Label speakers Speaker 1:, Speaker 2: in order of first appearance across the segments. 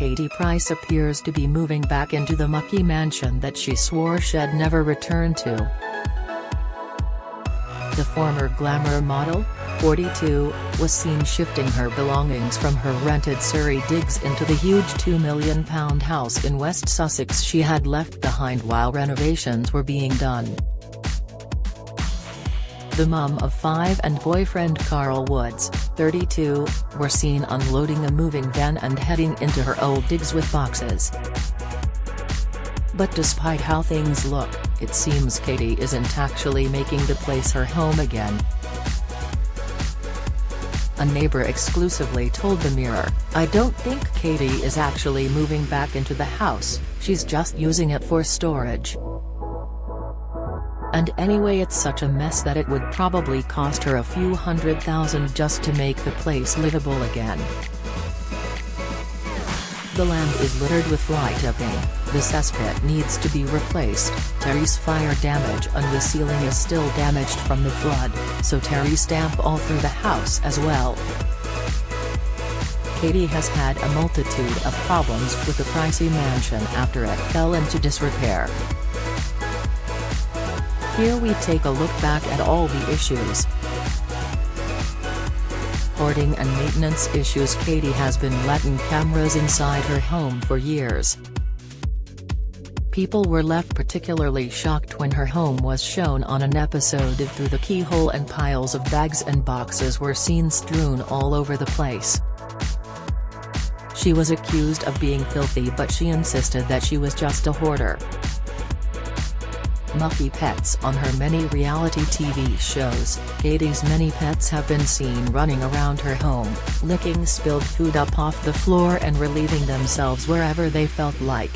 Speaker 1: Katie Price appears to be moving back into the Mucky Mansion that she swore she'd never return to. The former glamour model, 42, was seen shifting her belongings from her rented Surrey digs into the huge £2 million house in West Sussex she had left behind while renovations were being done. The mum of 5 and boyfriend Carl Woods, 32, were seen unloading a moving van and heading into her old digs with boxes. But despite how things look, it seems Katie isn't actually making the place her home again. A neighbor exclusively told the Mirror, "I don't think Katie is actually moving back into the house, she's just using it for storage. And anyway, it's such a mess that it would probably cost her a few $100,000 just to make the place livable again. The land is littered with fly tipping, the cesspit needs to be replaced, terrace fire damage and the ceiling is still damaged from the flood, so terrace damp all through the house as well." Katie has had a multitude of problems with the pricey mansion after it fell into disrepair. Here we take a look back at all the issues. Hoarding and maintenance issues. Katie has been letting cameras inside her home for years. People were left particularly shocked when her home was shown on an episode of Through the Keyhole, and piles of bags and boxes were seen strewn all over the place. She was accused of being filthy, but she insisted that she was just a hoarder. Mucky pets. On her many reality TV shows, Katie's many pets have been seen running around her home, licking spilled food up off the floor and relieving themselves wherever they felt like.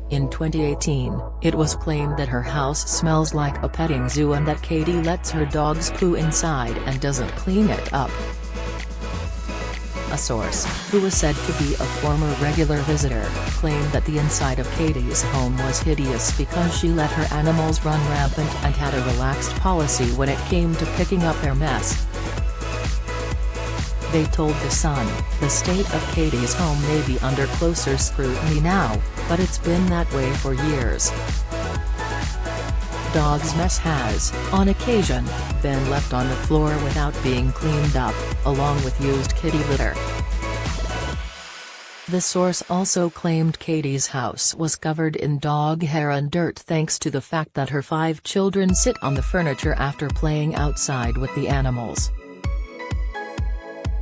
Speaker 1: In 2018, it was claimed that her house smells like a petting zoo and that Katie lets her dogs poo inside and doesn't clean it up. A source, who was said to be a former regular visitor, claimed that the inside of Katie's home was hideous because she let her animals run rampant and had a relaxed policy when it came to picking up their mess. They told The Sun, "The state of Katie's home may be under closer scrutiny now, but it's been that way for years. Dog's mess has, on occasion, been left on the floor without being cleaned up, along with used kitty litter." The source also claimed Katie's house was covered in dog hair and dirt thanks to the fact that her 5 children sit on the furniture after playing outside with the animals.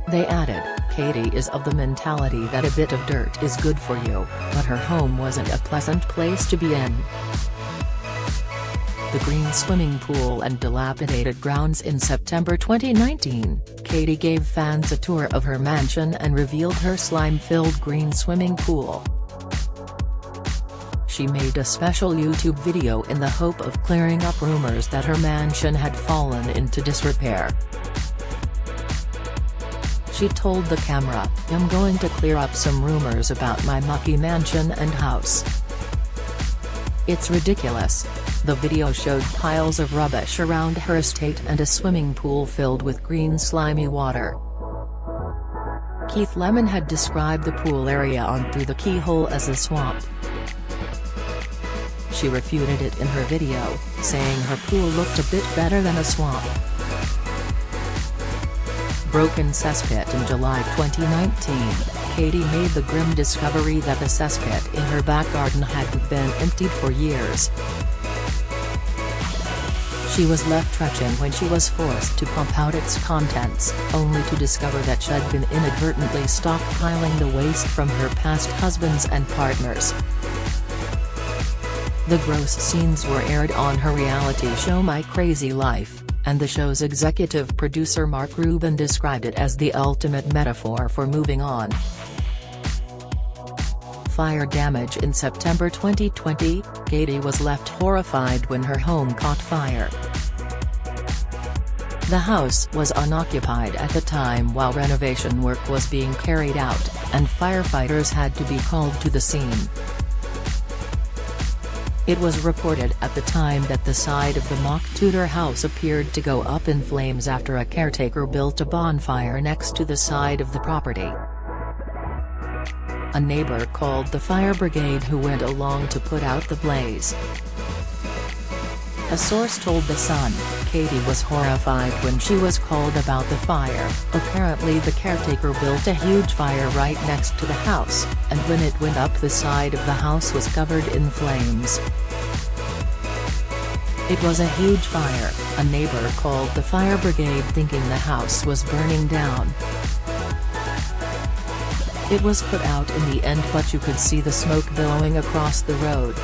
Speaker 1: They added, "Katie is of the mentality that a bit of dirt is good for you, but her home wasn't a pleasant place to be in." The green swimming pool and dilapidated grounds. In September 2019, Katie gave fans a tour of her mansion and revealed her slime-filled green swimming pool. She made a special YouTube video in the hope of clearing up rumors that her mansion had fallen into disrepair. She told the camera, "I'm going to clear up some rumors about my Mucky Mansion and house. It's ridiculous." The video showed piles of rubbish around her estate and a swimming pool filled with green slimy water. Keith Lemon had described the pool area on Through the Keyhole as a swamp. She refuted it in her video, saying her pool looked a bit better than a swamp. Broken cesspit. In July 2019, Katie made the grim discovery that the cesspit in her back garden had been emptied for years. She was left retching when she was forced to pump out its contents, only to discover that she'd been inadvertently stockpiling the waste from her past husbands and partners. The gross scenes were aired on her reality show My Crazy Life, and the show's executive producer Mark Rubin described it as the ultimate metaphor for moving on. Fire damage. In September 2020, Katie was left horrified when her home caught fire. The house was unoccupied at the time while renovation work was being carried out, and firefighters had to be called to the scene. It was reported at the time that the side of the mock Tudor house appeared to go up in flames after a caretaker built a bonfire next to the side of the property. a neighbor called the fire brigade who went along to put out the blaze. A source told The Sun, Katie was horrified when she was called about the fire. Apparently the caretaker built a huge fire right next to the house, and when it went up the side of the house was covered in flames. It was a huge fire, a neighbor called the fire brigade thinking the house was burning down. It was put out in the end, but you could see the smoke billowing across the road.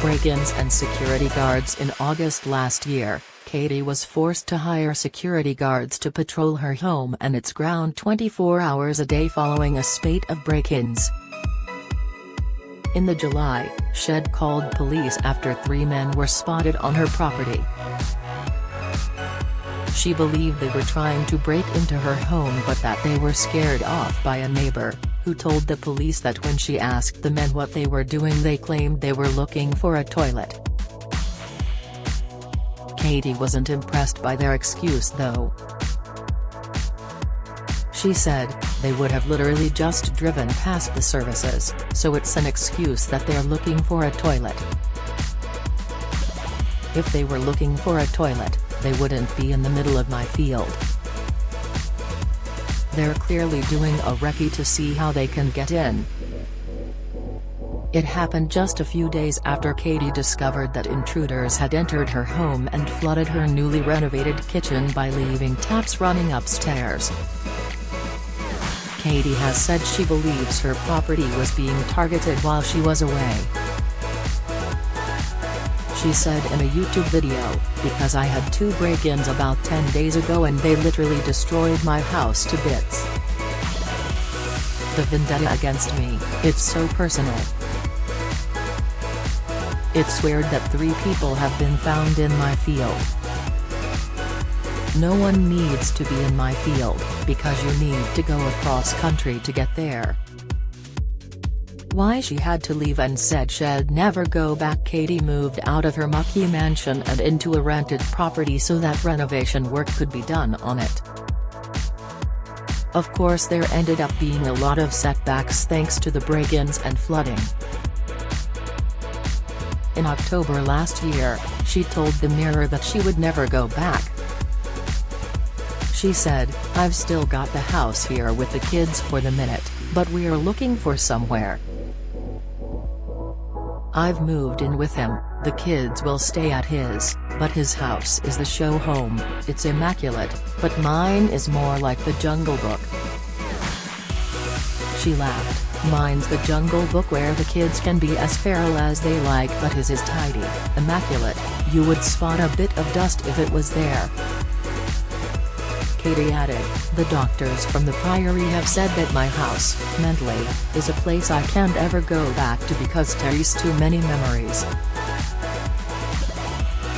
Speaker 1: Break-ins and security guards. In August last year, Katie was forced to hire security guards to patrol her home and its ground 24 hours a day following a spate of break-ins. In the July, Shed called police after 3 men were spotted on her property. She believed they were trying to break into her home but that they were scared off by a neighbor, who told the police that when she asked the men what they were doing they claimed they were looking for a toilet. Katie wasn't impressed by their excuse though. She said, they would have literally just driven past the services, so it's an excuse that they're looking for a toilet. If they were looking for a toilet, they wouldn't be in the middle of my field. They're clearly doing a recce to see how they can get in. It happened just a few days after Katie discovered that intruders had entered her home and flooded her newly renovated kitchen by leaving taps running upstairs. Katie has said she believes her property was being targeted while she was away. She said in a YouTube video, "Because I had 2 break-ins about 10 days ago and they literally destroyed my house to bits. The vendetta against me, it's so personal. It's weird that 3 people have been found in my field. No one needs to be in my field, because you need to go across country to get there." Why she had to leave and said she'd never go back. Katie moved out of her Mucky Mansion and into a rented property so that renovation work could be done on it. Of course there ended up being a lot of setbacks thanks to the break-ins and flooding. In October last year, she told the Mirror that she would never go back. She said, "I've still got the house here with the kids for the minute, but we're looking for somewhere. I've moved in with him, the kids will stay at his, but his house is the show home. It's immaculate, but mine is more like the Jungle Book." She laughed, "Mine's the Jungle Book where the kids can be as feral as they like, but his is tidy, immaculate, you would spot a bit of dust if it was there." Katie added, "The doctors from the Priory have said that my house, mentally, is a place I can't ever go back to because there's too many memories.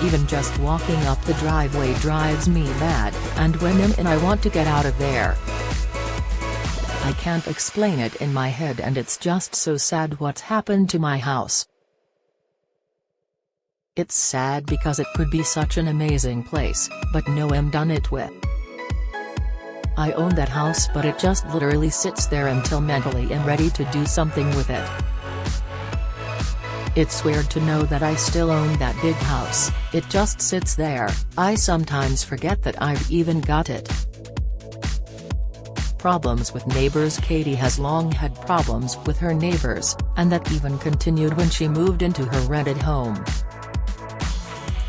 Speaker 1: Even just walking up the driveway drives me mad, and when I'm in I want to get out of there. I can't explain it in my head and it's just so sad what's happened to my house. It's sad because it could be such an amazing place, but no I'm done it with. I own that house but it just literally sits there until mentally I'm ready to do something with it. It's weird to know that I still own that big house, it just sits there, I sometimes forget that I've even got it." Problems with neighbors. Katie has long had problems with her neighbors, and that even continued when she moved into her rented home.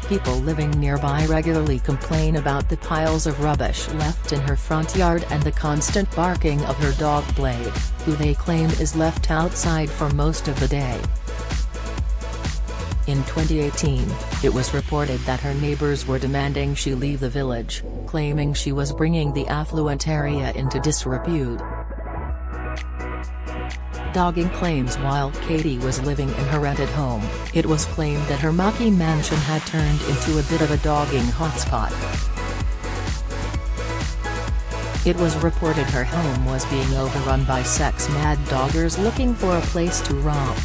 Speaker 1: People living nearby regularly complain about the piles of rubbish left in her front yard and the constant barking of her dog Blade, who they claim is left outside for most of the day. In 2018, it was reported that her neighbors were demanding she leave the village, claiming she was bringing the affluent area into disrepute. Dogging claims. While Katie was living in her rented home, it was claimed that her Mucky Mansion had turned into a bit of a dogging hotspot. It was reported her home was being overrun by sex-mad doggers looking for a place to romp.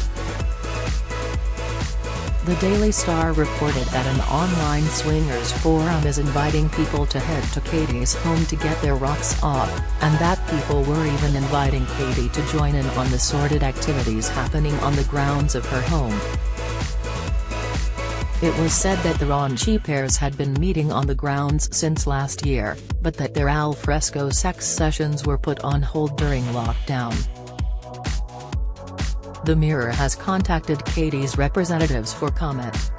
Speaker 1: The Daily Star reported that an online swingers forum is inviting people to head to Katie's home to get their rocks off, and that people were even inviting Katie to join in on the sordid activities happening on the grounds of her home. It was said that the raunchy pairs had been meeting on the grounds since last year, but that their al fresco sex sessions were put on hold during lockdown. The Mirror has contacted Katie's representatives for comment.